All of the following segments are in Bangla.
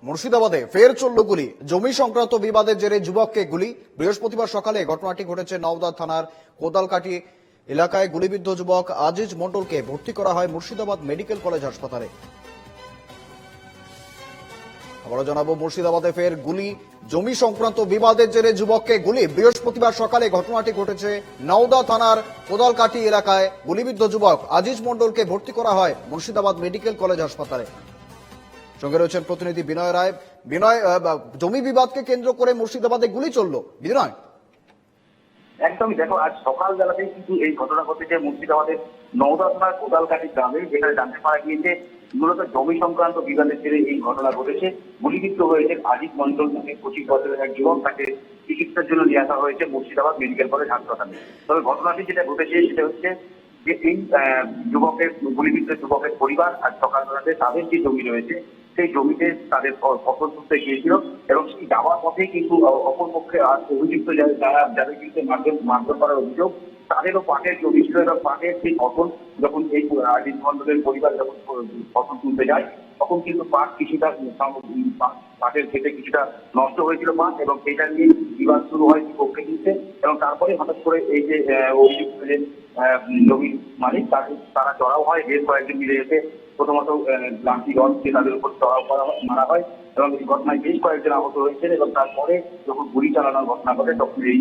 মুর্শিদাবাদে ফের চলল গুলি। জমি সংক্রান্ত বিবাদের জেরে যুবককে গুলি। বৃহস্পতিবার সকালে ঘটনাটি ঘটেছে নওদা থানার কোদালকাটি এলাকায়। গুলিবিদ্ধ যুবক আজিজ মণ্ডলকে ভর্তি করা হয় মুর্শিদাবাদ মেডিকেল কলেজ হাসপাতালে। আবারও জানাবো, মুর্শিদাবাদে ফের গুলি। জমি সংক্রান্ত বিবাদের জেরে যুবককে গুলি। বৃহস্পতিবার সকালে ঘটনাটি ঘটেছে নওদা থানার কোদালকাটি এলাকায়। গুলিবিদ্ধ যুবক আজিজ মণ্ডলকে ভর্তি করা হয় মুর্শিদাবাদ মেডিকেল কলেজ হাসপাতালে। সঙ্গে রয়েছেন প্রতিনিধি বিনয় রায়। বিনয়, জমি বিবাদকে কেন্দ্র করে মুর্শিদাবাদে গুলি চলল। বিনয়, একদমই দেখো, আজ সকালবেলাতেই কিন্তু এই ঘটনা ঘটেছে মুর্শিদাবাদের নওদা থানার কোদালকাটি গ্রামে, যেখানে জানতে পারা গিয়েছে মূলত জমি সংক্রান্ত বিবাদের জেরে এই ঘটনা ঘটেছে। গুলিবিদ্ধ হয়েছে আজিজ মণ্ডল নামে 25 বছরের এক যুবক। তাকে চিকিৎসার জন্য নিয়ে আসা হয়েছে মুর্শিদাবাদ মেডিকেল কলেজ হাসপাতালে। তবে ঘটনাটি যেটা ঘটেছে সেটা হচ্ছে যে এই যুবকের, গুলিবিদ্ধ যুবকের পরিবার আজ সকালবেলাতে তাদের যে জমি রয়েছে সেই জমিতে তাদের ফসল তুলতে গিয়েছিল এবং সেই যাওয়ার পথে কিন্তু অপরপক্ষে আর অভিযুক্ত যাদের বিরুদ্ধে মারধর করার অভিযোগ, তাদেরও পাটের জমি ছিল এবং পাটের সেই ফসল যখন এই আজিজ মণ্ডলের পরিবার যখন ফসল তুলতে যায় তখন কিন্তু পাট কিছুটা পাটের ক্ষেত্রে কিছুটা নষ্ট হয়েছিল পাট, এবং সেইটা নিয়ে বিবাদ শুরু হয় পক্ষে দিচ্ছে। এবং তারপরে হঠাৎ করে এই যে অভিযুক্ত যে জমির মালিক তারা চড়াও হয়, বেশ কয়েকজন মিলে এসে প্রথমত লাঠি রড দিয়ে তাদের উপর চড়াও করা মারা হয় এবং এই ঘটনায় বেশ কয়েকজন আহত হয়েছেন। এবং তারপরে যখন গুলি চালানোর ঘটনা ঘটে তখন এই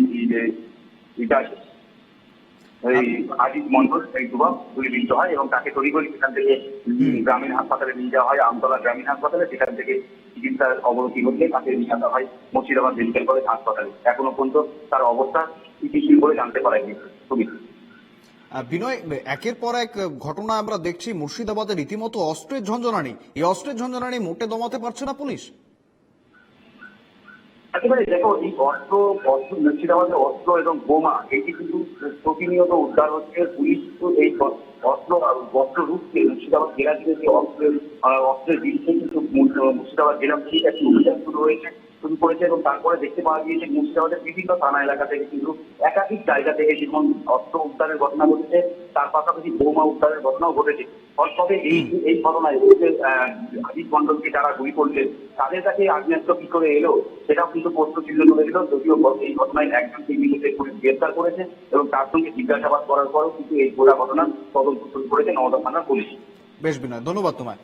আজিজ মণ্ডল এই যুবক গুলিবিদ্ধ হয় এবং তাকে তড়িঘড়ি সেখান থেকে গ্রামীণ হাসপাতালে নিয়ে যাওয়া হয়, আমতলা গ্রামীণ হাসপাতালে। সেখান থেকে চিকিৎসার অবনতি ঘটলে তাকে নিয়ে আসা হয় মুর্শিদাবাদ মেডিকেল কলেজ হাসপাতালে। এখনো পর্যন্ত তার অবস্থা স্থিতিশীল বলে জানতে পারা গিয়েছে। বিনয়, একের পর এক ঘটনা আমরা দেখছি মুর্শিদাবাদে রীতিমতো অস্ত্রের ঝঞ্ঝনানি। এই অস্ত্রের ঝঞ্ঝনানি মোটে দমাতে পারছে না পুলিশ। একেবারে দেখো, এই অস্ত্র মুর্শিদাবাদের অস্ত্র এবং বোমা এটি কিন্তু প্রতিনিয়ত উদ্ধার হচ্ছে। পুলিশ কিন্তু এই অস্ত্র রুখতে মুর্শিদাবাদ জেলা থেকে যে অস্ত্রের বিরুদ্ধে কিন্তু মুর্শিদাবাদ জেলা পুলিশ একটি অভিযান শুরু করেছে এবং তারপরে দেখতে পাওয়া গিয়েছে মুর্শিদাবাদের বিভিন্ন থানা এলাকা থেকে কিন্তু একাধিক জায়গা থেকে যেমন অস্ত্র উদ্ধারের ঘটনা ঘটেছে, তার পাশাপাশি বোমা উদ্ধারের ঘটনাও ঘটেছে। তবে এই ঘটনায় আজিজ মণ্ডলকে যারা গুলি করলেন তাদের কাছে আগ্নেয়াস্ত্র কি করে এলো সেটাও কিন্তু প্রশ্ন চিহ্ন তুলে দিল। যদিও এই ঘটনায় একজনকে ইতিমধ্যে পুলিশ গ্রেপ্তার করেছে এবং তার সঙ্গে জিজ্ঞাসাবাদ করার পরও কিন্তু এই গোটা ঘটনার তদন্ত শুরু করেছে নওদা থানার পুলিশ। বেশ বিনয়, ধন্যবাদ তোমায়।